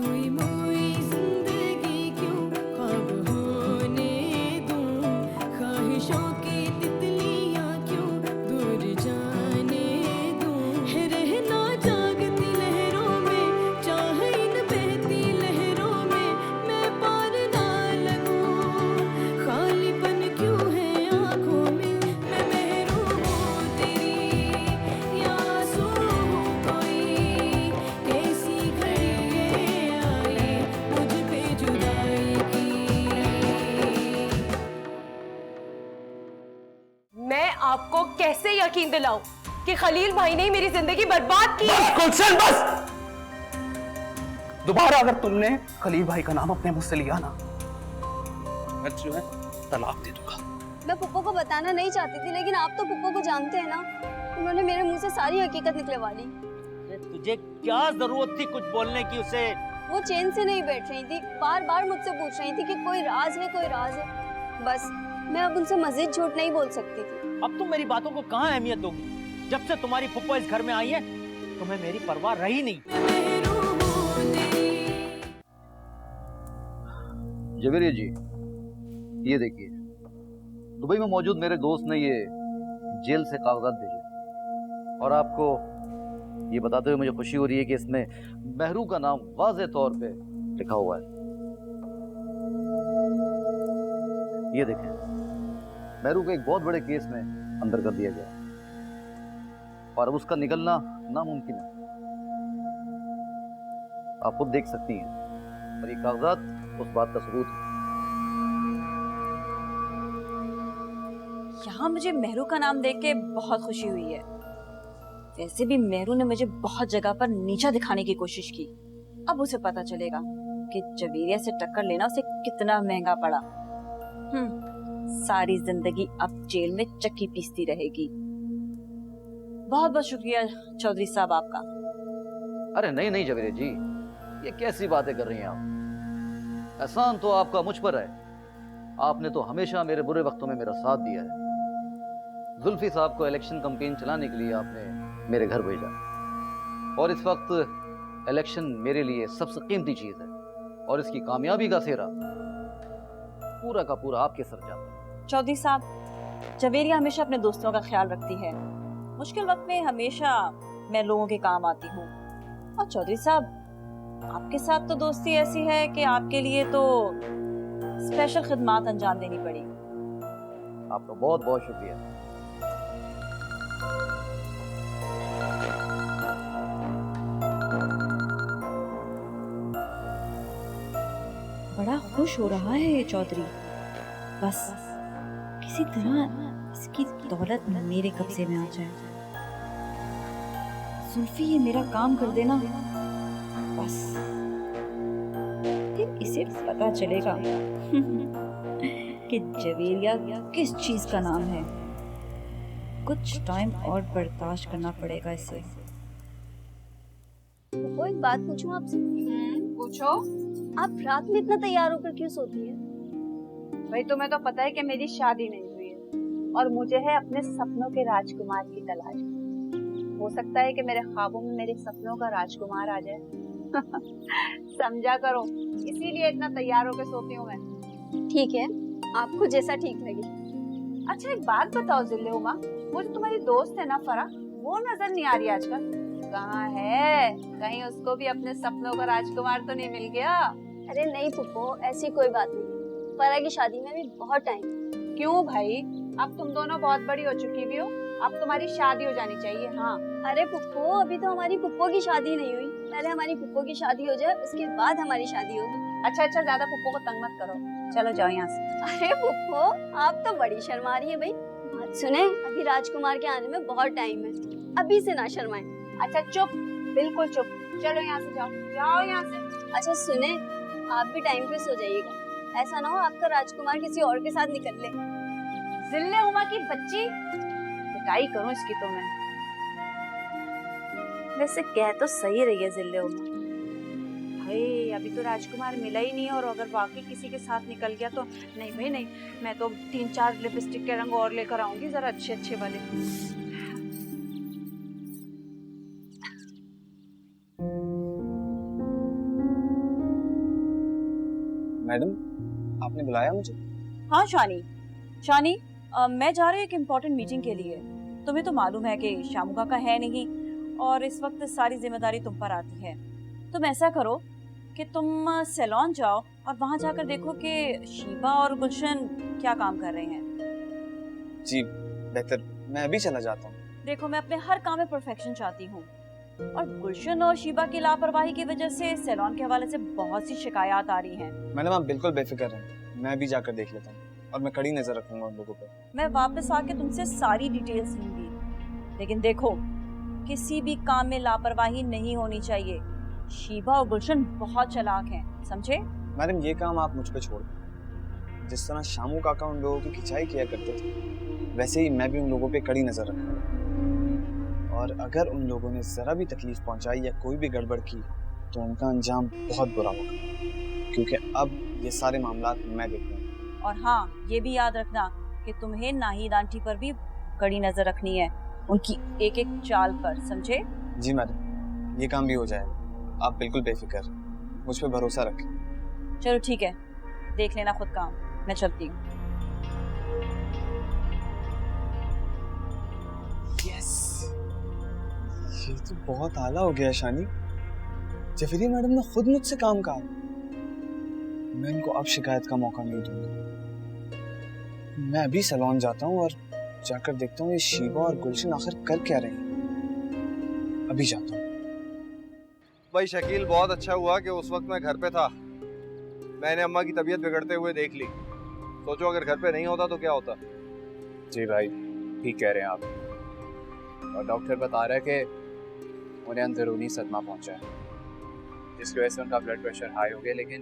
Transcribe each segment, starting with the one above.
खोई मोई जिंदगी क्यों ख्वाब होने दूं, ख्वाहिशों की तितलियां क्यों दूर जाने दूं, है रहना जागती लहरों में, चाहे इन बहती लहरों में मैं पार ना लगूं, खालीपन क्यों है आंखों में, मैं महरूम हूँ तेरी या आंसू हूँ कोई, कैसी घड़ी ये आई मुझ पे जुदाई की। मैं आपको कैसे यकीन दिलाऊं कि खलील भाई ने ही मेरी जिंदगी बर्बाद की बस है? गुलशन बस। दोबारा अगर तुमने खलील भाई का नाम अपने मुंह से लिया ना, मैं तुम्हें तलाक दे दूंगा। मैं पुप्पो को बताना नहीं चाहती थी, लेकिन आप तो पुप्पो को जानते हैं ना, उन्होंने मेरे मुंह से सारी हकीकत निकलवा ली। तुझे क्या जरूरत थी कुछ बोलने की उसे? वो चैन से नहीं बैठ रही थी, बार बार मुझसे पूछ रही थी कि कोई राज है, कोई राज है। बस मैं अब उनसे मजीद झूठ नहीं बोल सकती थी। अब तुम मेरी बातों को कहाँ अहमियत दोगी? जब से तुम्हारी फुप्पो इस घर में आई है तुम्हें मेरी परवाह रही नहीं। जवेरिया जी, ये देखिए, दुबई में मौजूद मेरे दोस्त ने ये जेल से कागजात भेजे और आपको ये बताते हुए मुझे खुशी हो रही है कि इसमें मेहरू का नाम वाज़ेह तौर पे लिखा हुआ है। ये देखें, मेहरू को एक बहुत बड़े केस में अंदर कर दिया गया और अब उसका निकलना नामुमकिन है। आप खुद देख सकती हैं और ये कागजात उस बात का सबूत है। यहाँ मुझे मेहरू का नाम देख के बहुत खुशी हुई है। वैसे भी मेहरू ने मुझे बहुत जगह पर नीचा दिखाने की कोशिश की। अब उसे पता चलेगा कि जवेरिया से टक्कर लेना उसे कितना महंगा पड़ा। सारी जिंदगी अब जेल में चक्की पीसती रहेगी। बहुत बहुत शुक्रिया चौधरी साहब आपका। अरे नहीं नहीं जवेरिया जी, ये कैसी बातें कर रही हैं आप? एहसान तो आपका मुझ पर है। आपने तो हमेशा मेरे बुरे वक्तों में मेरा साथ दिया है। जुल्फी साहब को इलेक्शन कैंपेन चलाने के लिए आपने मेरे घर भेजा और इस वक्त इलेक्शन मेरे लिए सबसे कीमती चीज है और इसकी कामयाबी का सेहरा पूरा का पूरा आपके सर जाता है। चौधरी साहब, जवेरिया हमेशा अपने दोस्तों का ख्याल रखती है। मुश्किल वक्त में हमेशा मैं लोगों के काम आती हूँ। और चौधरी साहब, आपके साथ तो दोस्ती ऐसी है कि आपके लिए तो स्पेशल खिदमत अंजाम देनी पड़ी। आपका बहुत बहुत शुक्रिया। बड़ा खुश हो रहा है ये चौधरी। बस किसी तरह इसकी दौलत मेरे कब्जे में आ जाए। जुल्फी ये मेरा काम कर देना, बस फिर इसे पता चलेगा कि जवेरिया किस चीज का नाम है। कुछ टाइम और बर्दाश्त करना पड़ेगा इसे। पुप्पो, एक बात पूछूं आपसे? पूछो। आप रात में इतना तैयार होकर क्यों सोती हैं? भाई तुम्हें तो पता है कि मेरी शादी नहीं हुई है और मुझे है अपने सपनों के राजकुमार की तलाश। हो सकता है कि मेरे ख्वाबों में मेरे सपनों का राजकुमार आ जाए। समझा करो, इसीलिए इतना तैयार होकर सोती हूँ मैं। ठीक है, आपको जैसा ठीक लगे। अच्छा एक बात बताओ जिल्ले उमा, वो जो तुम्हारी दोस्त है ना फरा, वो नजर नहीं आ रही आजकल, कहाँ है? कहीं उसको भी अपने सपनों का राजकुमार तो नहीं मिल गया? अरे नहीं पुप्पो, ऐसी कोई बात नहीं। फरा की शादी में भी बहुत टाइम। क्यों भाई, अब तुम दोनों बहुत बड़ी हो चुकी भी हो, अब तुम्हारी शादी हो जानी चाहिए। हाँ अरे पुप्पो, अभी तो हमारी पुप्पो की शादी नहीं हुई। पहले हमारी पुप्पो की शादी हो जाए, उसके बाद हमारी शादी होगी। अच्छा अच्छा, ज्यादा पुप्पो को तंग मत करो, चलो जाओ यहाँ से। अरे पुप्पो, आप तो बड़ी शर्मा रही है भाई। बात सुने, अभी राजकुमार के आने में बहुत टाइम है, अभी से ना शर्माए। अच्छा चुप, बिल्कुल चुप, चलो यहाँ से जाओ, जाओ यहाँ से। अच्छा सुने, आप भी टाइम पे सो जाइएगा, ऐसा ना हो आपका राजकुमार किसी और के साथ निकल ले। जिल्ले उमा की बच्ची, पिटाई करूं इसकी तो मैं। वैसे कह तो सही रही है जिल्ले उमा। भाई अभी तो राजकुमार मिला ही नहीं, और अगर वाकई किसी के साथ निकल गया तो नहीं भाई नहीं, मैं तो 3-4 लिपस्टिक के रंग और लेकर आऊंगी, जरा अच्छे अच्छे वाले। मैडम, आपने बुलाया मुझे? हाँ शानी, शानी मैं जा रही हूँ एक इम्पोर्टेंट मीटिंग के लिए। तुम्हें तो मालूम है कि शामू काका है नहीं और इस वक्त सारी जिम्मेदारी तुम पर आती है। तुम ऐसा करो कि तुम सैलून जाओ और वहाँ जाकर देखो कि शीबा और गुलशन क्या काम कर रहे हैं। जी बेहतर, मैं अभी चला जाता हूँ। देखो मैं अपने हर काम में परफेक्शन चाहती हूँ और गुलशन और शीबा की लापरवाही की वजह से सैलून के हवाले से बहुत सी शिकायत आ रही हैं। मैडम आप बिल्कुल बेफिक्र रहें, मैं अभी जाकर देख लेता हूँ और मैं कड़ी नजर रखूंगा उन लोगों पर। मैं वापस आके तुमसे सारी डिटेल्स लूंगी, लेकिन देखो किसी भी काम में लापरवाही नहीं होनी चाहिए। शीबा और गुलशन बहुत चालाक हैं, समझे? मैडम ये काम आप मुझ पे छोड़ दें। जिस तरह शामू काका उन लोगों की खिंचाई किया करते थे, वैसे ही मैं भी उन लोगों पे कड़ी नजर रखूंगा। और अगर उन लोगों ने जरा भी तकलीफ पहुंचाई या कोई भी गड़बड़ की तो उनका अंजाम बहुत बुरा होगा, क्योंकि अब ये सारे मामला मैं देखूंगा। और हाँ, ये भी याद रखना कि तुम्हें नाहिद आंटी पर भी कड़ी नजर रखनी है, उनकी एक एक चाल पर, समझे? जी मैडम, ये काम भी हो जाएगा, आप बिल्कुल बेफिक्र, मुझ पे भरोसा रखें। चलो ठीक है, देख लेना खुद काम, मैं चलती हूँ। यस, ये तो बहुत आला हो गया शानी। जफरिया मैडम ने खुद मुझसे काम कहा। मैं इनको अब शिकायत का मौका नहीं दूंगा। मैं अभी सैलून जाता हूँ और जाकर देखता हूँ ये शीबा और गुलशन आखिर कर क्या रहे हैं। अभी जाता हूँ। भाई शकील, बहुत अच्छा हुआ कि उस वक्त मैं घर पे था। मैंने अम्मा की तबीयत बिगड़ते हुए देख ली। सोचो अगर घर पे नहीं होता तो क्या होता। जी भाई, ठीक कह रहे हैं आप। और डॉक्टर बता रहा है कि उन्हें अंदरूनी सदमा पहुंचा है, जिसकी वजह से उनका ब्लड प्रेशर हाई हो गया। लेकिन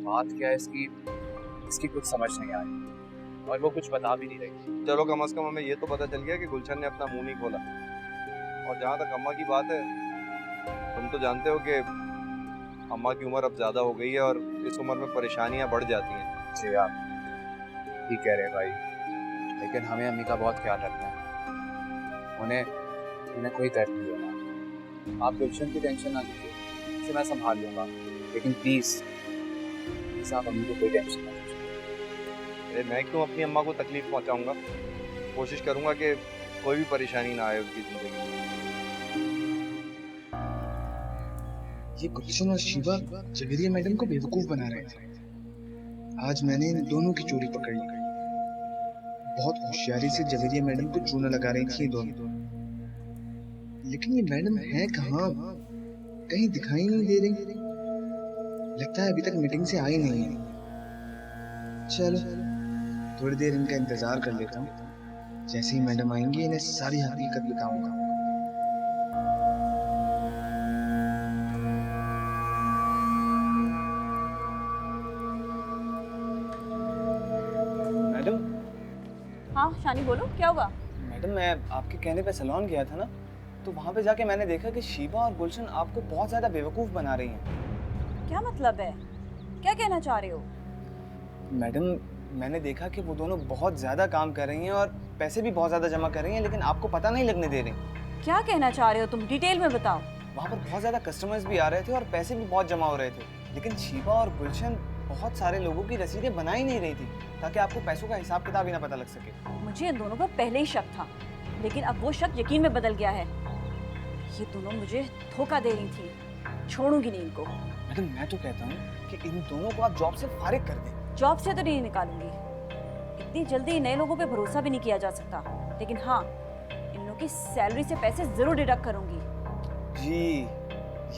बात क्या है इसकी कुछ समझ नहीं आ रही और वो कुछ बता भी नहीं रही। चलो कम से कम हमें ये तो पता चल गया कि गुलशन ने अपना मुंह नहीं खोला। और जहाँ तक अम्मा की बात है, तुम तो जानते हो कि अम्मा की उम्र अब ज़्यादा हो गई है और इस उम्र में परेशानियाँ बढ़ जाती हैं। जी आप ठीक कह रहे हैं भाई, लेकिन हमें अम्मी का बहुत ख्याल रखना है। उन्हें कोई दर्द नहीं होना। आप गुलशन की टेंशन ना लीजिए, इसे मैं संभाल लूँगा। लेकिन प्लीज़ आप अम्मी को कोई टेंशन ना लीजिए। अरे मैं क्यों अपनी अम्मा को तकलीफ पहुँचाऊँगा। कोशिश करूँगा कि कोई भी परेशानी ना आए उनकी ज़िंदगी में। ये गुलशन और शीबा जवेरिया मैडम को बेवकूफ बना रहे थे। आज मैंने इन दोनों की चोरी पकड़ी। बहुत होशियारी से जवेरिया मैडम को चूना लगा रही थी ये दोनों। लेकिन ये मैडम है कहाँ? कहीं दिखाई नहीं दे रही। लगता है अभी तक मीटिंग से आई नहीं है। चलो थोड़ी देर इनका इंतजार कर लेता हूँ। जैसे ही मैडम आएंगी इन्हें सारी हकीकत बताऊंगा। हाँ शानी बोलो, क्या हुआ? मैडम मैं आपके कहने पे सैलून गया था ना, तो वहाँ पे जाके मैंने देखा कि शीबा और गुलशन आपको बहुत ज्यादा बेवकूफ बना रही हैं। क्या मतलब है? क्या कहना चाह रहे हो? मैडम मैंने देखा कि वो दोनों बहुत ज्यादा काम कर रही हैं और पैसे भी बहुत ज्यादा जमा कर रही हैं, लेकिन आपको पता नहीं लगने दे रही। क्या कहना चाह रहे हो तुम? डिटेल में बताओ। वहाँ पर बहुत ज्यादा कस्टमर्स भी आ रहे थे और पैसे भी बहुत जमा हो रहे थे, लेकिन शीबा और गुलशन बहुत सारे लोगों की रसीदें बना ही नहीं रही थी, ताकि आपको पैसों का हिसाब किताब ही ना पता लग सके। मुझे इन दोनों पर पहले ही शक था, लेकिन अब वो शक यकीन में बदल गया है। ये दोनों मुझे धोखा दे रही थी, छोड़ूंगी नहीं इनको। मैडम मैं तो कहता हूँ कि इन दोनों को आप जॉब से फारिग कर दें। जॉब से तो नहीं निकालूंगी, इतनी जल्दी नए लोगों पे भरोसा भी नहीं किया जा सकता, लेकिन हाँ इन लोगों की सैलरी से पैसे जरूर डिडक्ट करूंगी। जी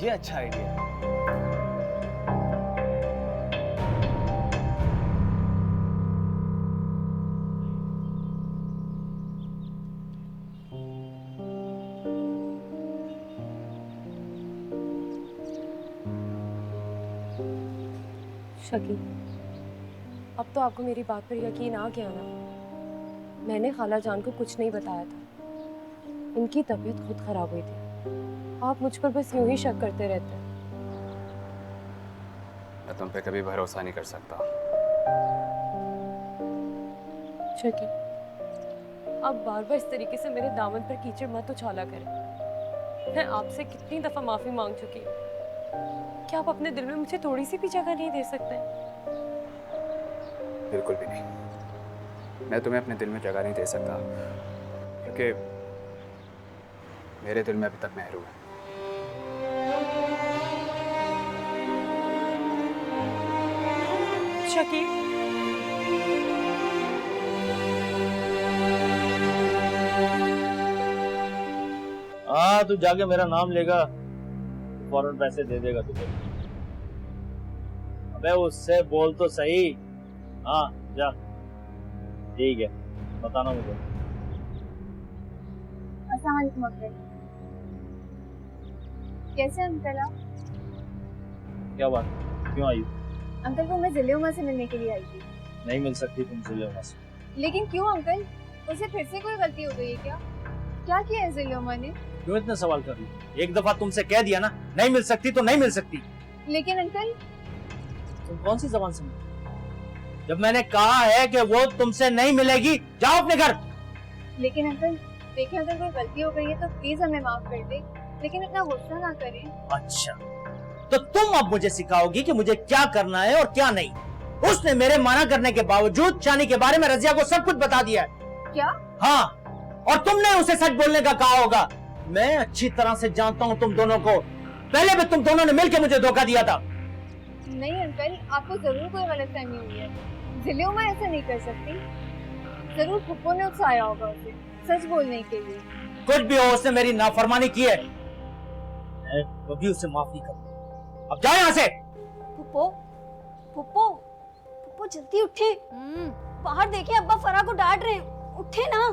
ये अच्छा आइडिया है। शकील, अब तो आपको मेरी बात पर यकीन आ गया ना? मैंने खाला जान को कुछ नहीं बताया था। इनकी तबीयत खुद खराब हुई थी। आप मुझ पर बस यूं ही शक करते रहते हैं। मैं तुम पे कभी भरोसा नहीं कर सकता। शकील, आप बार बार इस तरीके से मेरे दामन पर कीचड़ मत उछाला करें। मैं आपसे कितनी दफा माफी मांग चुकी हूँ। क्या आप अपने दिल में मुझे थोड़ी सी भी जगह नहीं दे सकते? बिल्कुल भी नहीं। मैं तुम्हें अपने दिल में जगह नहीं दे सकता क्योंकि मेरे दिल में अभी तक मेहरू है। शकील, हाँ, तू जाके मेरा नाम लेगा, फौरन पैसे दे देगा तुझे। अबे उससे बोल तो सही। हाँ जा, ठीक है, बताना मुझे। अस्सलाम वालेकुम अंकल। कैसे हैं अंकल आप? क्या बात, क्यों आई? अंकल को मैं जिले उमा से मिलने के लिए आई थी। नहीं मिल सकती तुम जिले उमा से। लेकिन क्यों अंकल? उसे फिर से कोई गलती हो गई है क्या? क्या किया है जिले उमा ने? क्यों इतना सवाल कर रही? एक दफा तुमसे कह दिया ना, नहीं मिल सकती तो नहीं मिल सकती। लेकिन अंकल, तुम कौन सी जबान से? जब मैंने कहा है कि वो तुमसे नहीं मिलेगी, जाओ अपने घर। लेकिन अंकल देखिए, अगर कोई गलती हो गई है तो प्लीज हमें माफ कर दे, लेकिन इतना गुस्सा ना करें। अच्छा, तो तुम अब मुझे सिखाओगी कि मुझे क्या करना है और क्या नहीं। उसने मेरे मना करने के बावजूद शानी के बारे में रजिया को सब कुछ बता दिया है। क्या? हाँ, और तुमने उसे सच बोलने का कहा होगा। मैं अच्छी तरह से जानता हूँ तुम दोनों को। पहले भी तुम दोनों ने मिलकर मुझे धोखा दिया था। नहीं अंकल, आपको जरूर कोई गलतफहमी हुई है। जिले उमा ऐसा नहीं कर सकती। जरूर फुप्पो ने उकसाया होगा उसे सच बोलने के लिए। कुछ भी हो, उसने मेरी नाफरमानी की है, मैं कभी उसे माफ नहीं करूंगा। अब जाओ यहाँ से। पुप्पो, पुप्पो, पुप्पो जल्दी उठे। बाहर देखिए, अब्बा फरा को डांट रहे हैं। उठे ना।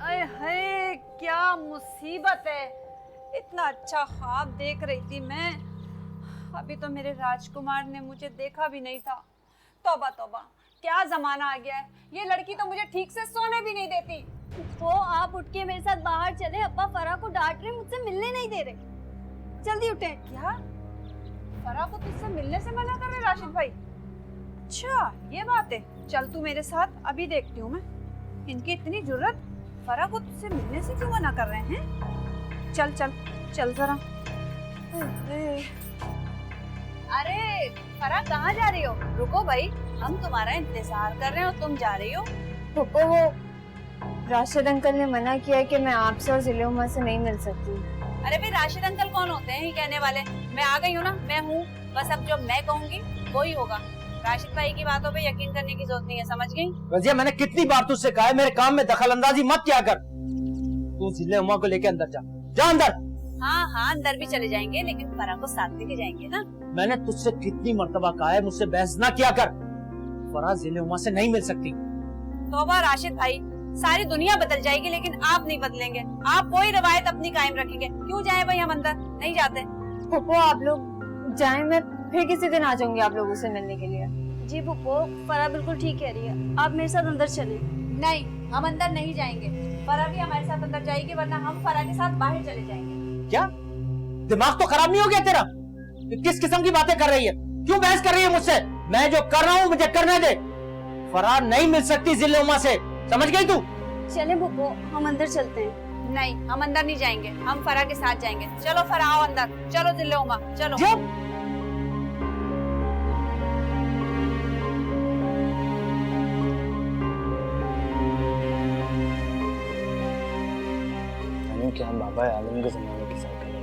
अरे हाय, क्या मुसीबत है। इतना अच्छा ख्वाब देख रही थी मैं, अभी तो मेरे राजकुमार ने मुझे देखा भी नहीं था। तौबा तौबा, क्या जमाना आ गया है। ये लड़की तो मुझे ठीक से सोने भी नहीं देती। पुप्पो, आप उठ के मेरे साथ बाहर चले। अब्बा फरा को डांट रहे, मुझसे मिलने नहीं दे रहे। जल्दी उठे। क्या? फरा को तुझसे मिलने से मना कर रहे राशिद भाई? अच्छा, ये बात है। चल तू मेरे साथ, अभी देखती हूँ मैं इनकी इतनी जुर्रत। फरा को तुझसे मिलने से क्यों मना कर रहे हैं? चल चल चल जरा। अरे फरा, कहाँ जा रही हो? रुको भाई, हम तुम्हारा इंतजार कर रहे हो, तुम जा रही हो? पुप्पो, वो राशिद अंकल ने मना किया कि मैं आपसे और जिले उमा से नहीं मिल सकती। अरे भाई, राशिद अंकल कौन होते हैं ये कहने वाले? मैं आ गई हूँ ना, मैं हूँ। बस अब जो मैं कहूँगी वो ही होगा। राशिद भाई की बातों पे यकीन करने की जरूरत नहीं है, समझ गई? रजिया, मैंने कितनी बार तुझसे कहा है मेरे काम में दखल अंदाजी मत किया कर। तू जिले उमा को लेके अंदर जा। जा अंदर। हाँ हाँ, अंदर भी चले जाएंगे, लेकिन फरा को साथ लेके जाएंगे ना। मैंने तुझसे कितनी मर्तबा कहा है मुझसे बहस ना किया कर। फरा जिले उमा से नहीं मिल सकती। तौबा राशिद भाई, सारी दुनिया बदल जाएगी लेकिन आप नहीं बदलेंगे। आप वही रवायत अपनी कायम रखेंगे। क्यों जाए भाई हम अंदर? नहीं जाते। पुप्पो, आप लोग जाएं, मैं फिर किसी दिन आ जाऊंगी आप लोगों से मिलने के लिए। जी पुप्पो, फरा बिल्कुल ठीक कह रही है। आप मेरे साथ अंदर चले। नहीं, हम अंदर नहीं जाएंगे। फरा भी हमारे साथ अंदर जाएगी, वरना हम फरा के साथ बाहर चले जाएंगे। क्या दिमाग तो खराब नहीं हो गया तेरा? किस किस्म की बातें कर रही है? क्यों बहस कर रही है मुझसे? मैं जो कर रहा हूँ मुझे करने दे। फरा नहीं मिल सकती जिले उमा से, समझ गई तू? चले पुप्पो, हम अंदर चलते हैं। नहीं, हम अंदर नहीं जाएंगे, हम फरा के साथ जाएंगे। चलो फरा, आओ अंदर। चलो जिले उमा, चलो। क्या हम बाबा आलम के जमाने की साइकिल है।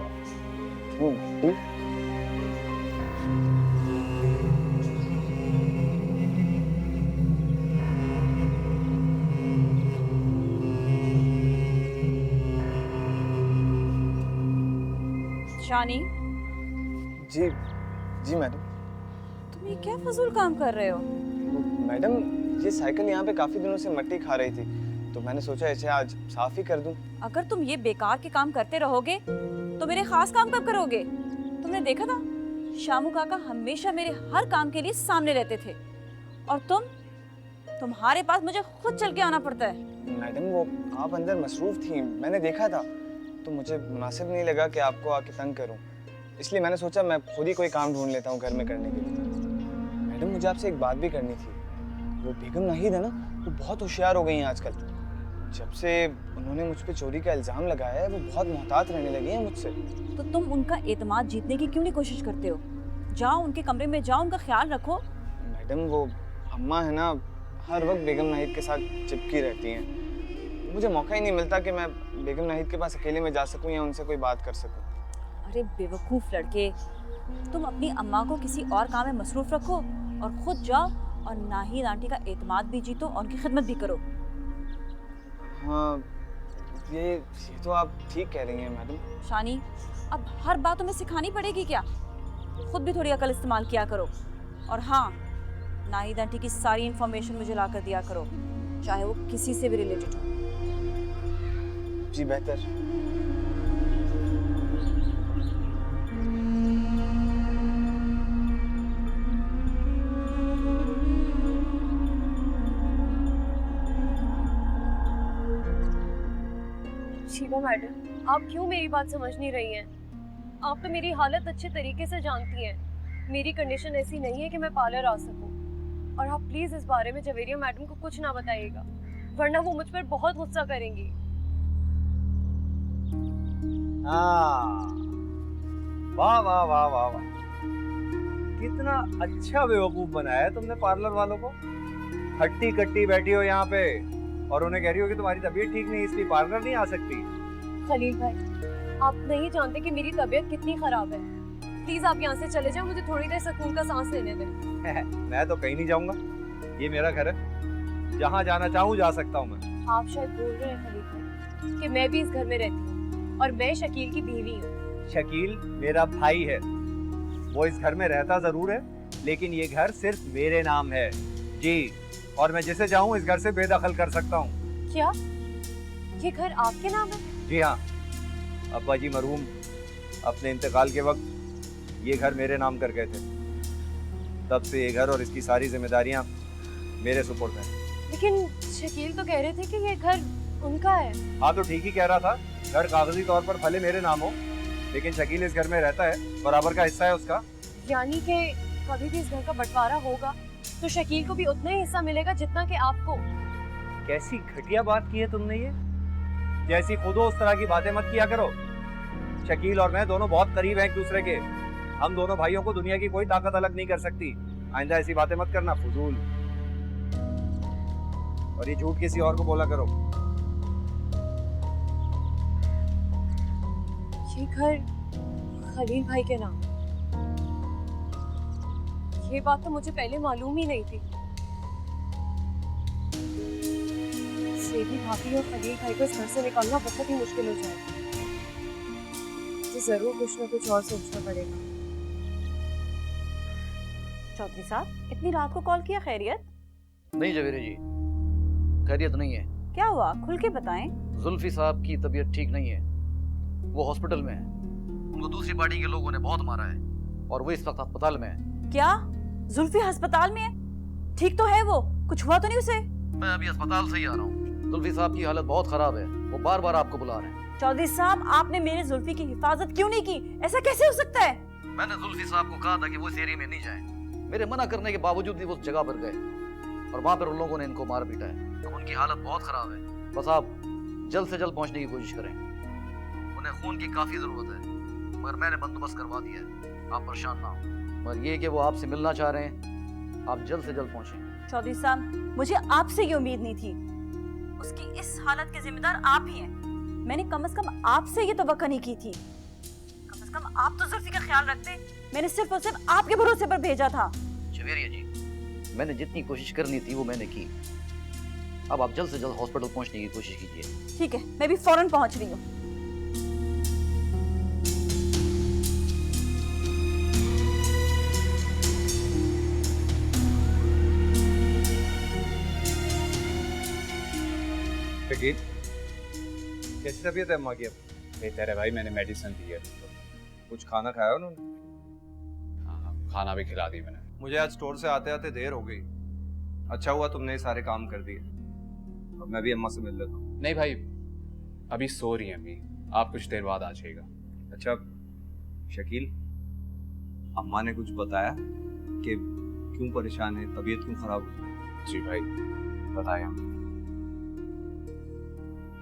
शानी। जी जी मैडम। तुम ये क्या फजूल काम कर रहे हो? मैडम, ये साइकिल यहाँ पे काफी दिनों से मट्टी खा रही थी, तो मैंने सोचा इसे आज साफ ही कर दूं। अगर तुम ये बेकार के काम करते रहोगे तो मेरे खास काम कब करोगे? तुमने देखा था, शामू काका हमेशा मेरे हर काम के लिए सामने रहते थे, और तुम्हारे पास मुझे खुद चल के आना पड़ता है। मैडम, वो आप अंदर मसरूफ थी, मैंने देखा था, तो मुझे मुनासिब नहीं लगा कि आपको आके तंग करूं, इसलिए मैंने सोचा मैं खुद ही कोई काम ढूंढ लेता हूं घर में करने के लिए। मैडम, मुझे आपसे एक बात भी करनी थी। वो बेगम नाहिद है ना, वो बहुत होशियार हो गई हैं आजकल। जब से उन्होंने मुझ पे चोरी का इल्जाम लगाया है वो बहुत मोहतात रहने लगी हैं मुझसे। तो तुम उनका एतमाद जीतने की क्यों नहीं कोशिश करते हो? जाओ उनके कमरे में जाओ, उनका ख्याल रखो। मैडम वो अम्मा है ना, हर वक्त बेगम नाहिद के साथ चिपकी रहती हैं। मुझे मौका ही नहीं मिलता कि मैं बेगम नाहिद के पास अकेले में जा सकूं या उनसे कोई बात कर सकूं। अरे बेवकूफ लड़के, तुम अपनी अम्मा को किसी और काम में मसरूफ रखो और खुद जाओ और नाहिद आंटी का एतमाद भी जीतो और उनकी खिदमत भी करो। हाँ, ये तो आप ठीक कह रही हैं मैडम। शानी, अब हर बात तुम्हें सिखानी पड़ेगी क्या? खुद भी थोड़ी अकल इस्तेमाल किया करो। और हाँ, नाहिद आंटी की सारी इंफॉर्मेशन मुझे ला कर दिया करो, चाहे वो किसी से भी रिलेटेड हो। जी बेहतर। शीबा मैडम, आप क्यों मेरी बात समझ नहीं रही हैं? आप तो मेरी हालत अच्छे तरीके से जानती हैं। मेरी कंडीशन ऐसी नहीं है कि मैं पार्लर आ सकूं। और आप प्लीज इस बारे में जवेरिया मैडम को कुछ ना बताइएगा, वरना वो मुझ पर बहुत गुस्सा करेंगी। वाह वाह वाह वाह वाह, कितना अच्छा बेवकूफ बनाया है तुमने पार्लर वालों को। हट्टी कट्टी बैठी हो यहाँ पे और उन्हें कह रही हो कि तुम्हारी तबीयत ठीक नहीं इसलिए पार्लर नहीं आ सकती। खलील भाई, आप नहीं जानते कि मेरी तबीयत कितनी खराब है। प्लीज आप यहाँ से चले जाओ, मुझे थोड़ी देर सुकून का सांस लेने दें। मैं तो कहीं नहीं जाऊंगा, ये मेरा घर है, जहाँ जाना चाहूँ जा सकता हूँ मैं। आप शायद बोल रहे हैं खलील भाई कि मैं भी इस घर में रहती हूँ और मैं शकील की बीवी हूँ। शकील मेरा भाई है, वो इस घर में रहता जरूर है लेकिन ये घर सिर्फ मेरे नाम है जी, और मैं जिसे चाहूँ इस घर से बेदखल कर सकता हूँ। क्या ये घर आपके नाम है? जी हाँ, अब्बा जी मरहूम अपने इंतकाल के वक्त ये घर मेरे नाम कर गए थे, तब से ये घर और इसकी सारी जिम्मेदारियां मेरे सुपुर्द हैं। लेकिन शकील तो कह रहे थे कि ये घर उनका है। हाँ तो ठीक ही कह रहा था, घर कागजी तौर पर भले मेरे नाम हो लेकिन शकील इस घर में रहता है, बराबर का हिस्सा है उसका। यानी कि कभी भी इस घर का बंटवारा होगा तो शकील को भी उतना ही हिस्सा मिलेगा जितना कि आपको। कैसी घटिया बात की है तुमने ये, जैसी खुद हो उस तरह की बातें मत किया करो। शकील और मैं दोनों बहुत करीब हैं एक दूसरे के, हम दोनों भाइयों को दुनिया की कोई ताकत अलग नहीं कर सकती। आइंदा ऐसी बातें मत करना, फजूल। और ये झूठ किसी और को बोला करो। ये घर खलील भाई के नाम, ये बात तो मुझे पहले मालूम ही नहीं थी। सेठी भाभी और खलील भाई को इस घर से निकालना बहुत ही मुश्किल हो जाएगा। मुझे जरूर कुछ ना कुछ और सोचना पड़ेगा। चौधरी साहब, इतनी रात को कॉल किया, खैरियत? नहीं जवेरी जी, खैरियत नहीं है। क्या हुआ, खुल के बताएं। जुल्फी साहब की तबीयत ठीक नहीं है, वो हॉस्पिटल में है। उनको दूसरी पार्टी के लोगों ने बहुत मारा है और वो इस वक्त अस्पताल में है। क्या जुल्फी अस्पताल में है? ठीक तो है वो, कुछ हुआ तो नहीं उसे? मैं अभी अस्पताल से ही आ रहा हूँ। जुल्फी साहब की हालत बहुत खराब है, वो बार बार आपको बुला रहे हैं। चौधरी साहब, आपने मेरे जुल्फी की हिफाजत क्यों नहीं की? ऐसा कैसे हो सकता है? मैंने जुल्फी साहब को कहा था कि वो इस एरिया में नहीं जाए, मेरे मना करने के बावजूद भी वो उस जगह पर गए और वहाँ पर उन लोगों ने इनको मार पीटा है। अब उनकी हालत बहुत खराब है, बस आप जल्द से जल्द पहुँचने की कोशिश करें। उन्हें खून की काफी जरूरत है, मगर मैंने बंदोबस्त करवा दिया है, आप परेशान ना हो। मगर ये कि वो आपसे मिलना चाह रहे हैं, आप जल्द से जल्द पहुँचें। चौधरी साहब, मुझे आपसे ये उम्मीद नहीं थी। उसकी इस हालत के जिम्मेदार आप ही हैं। मैंने कम से कम आपसे ये तवक्को नहीं की थी। कम से कम आप तो जुल्फी का ख्याल रखते। मैंने सिर्फ और सिर्फ आपके भरोसे पर भेजा था। जवेरिया जी, मैंने जितनी कोशिश करनी थी वो मैंने की। अब आप जल्द से जल्द हॉस्पिटल पहुंचने की कोशिश कीजिए। ठीक है, मैं भी फौरन पहुंच रही हूँ। शकील, कैसी तबीयत है अम्मा की अब? बेहतर है भाई, मैंने मेडिसिन दी है। कुछ खाना खाया उन्होंने? हाँ, खाना भी खिला दी मैंने। मुझे आज स्टोर से आते आते देर हो गई। अच्छा हुआ तुमने ये सारे काम कर दिए। अब मैं भी अम्मा से मिल लेता हूँ। नहीं भाई, अभी सो रही है अम्मी, आप कुछ देर बाद आ जाइएगा। अच्छा शकील, अम्मा ने कुछ बताया कि क्यों परेशान है, तबीयत क्यों खराब हुई? जी भाई, बताया।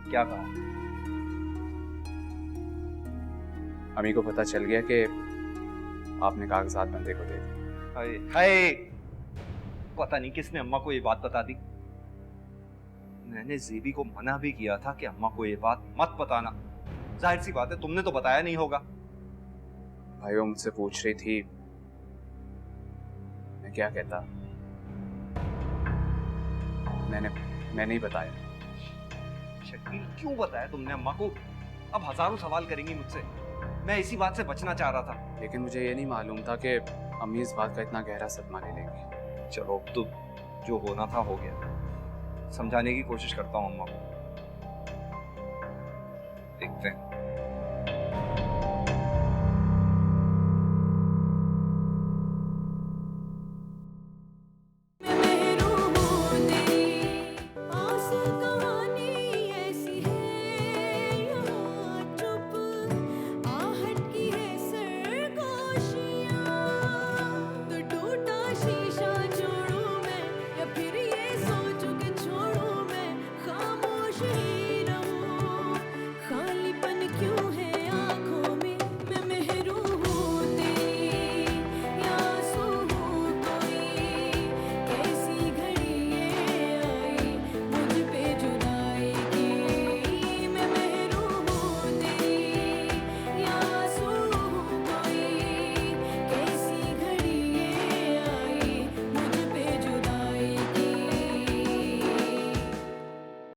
क्या कहा? अम्मी को पता चल गया कि आपने कागजात बंदे को दे दिए। हाय हाय, पता नहीं किसने अम्मा को ये बात बता दी। मैंने ज़ेबी को मना भी किया था कि अम्मा को ये बात मत बताना। जाहिर सी बात है तुमने तो बताया नहीं होगा। भाई वो मुझसे पूछ रही थी, मैं क्या कहता। मैं नहीं बताया। शकील क्यों बताया तुमने अम्मा को? अब हजारों सवाल करेंगी मुझसे। मैं इसी बात से बचना चाह रहा था। लेकिन मुझे ये नहीं मालूम था कि अम्मी इस बात का इतना गहरा सदमा ले लेंगी। चलो अब तो जो होना था हो गया। समझाने की कोशिश करता हूँ अम्मा को, देखते हैं। आंसू कहानी ऐसी है यहाँ चुप, आहट की है सरगोशियाँ, तो टूटा शीशा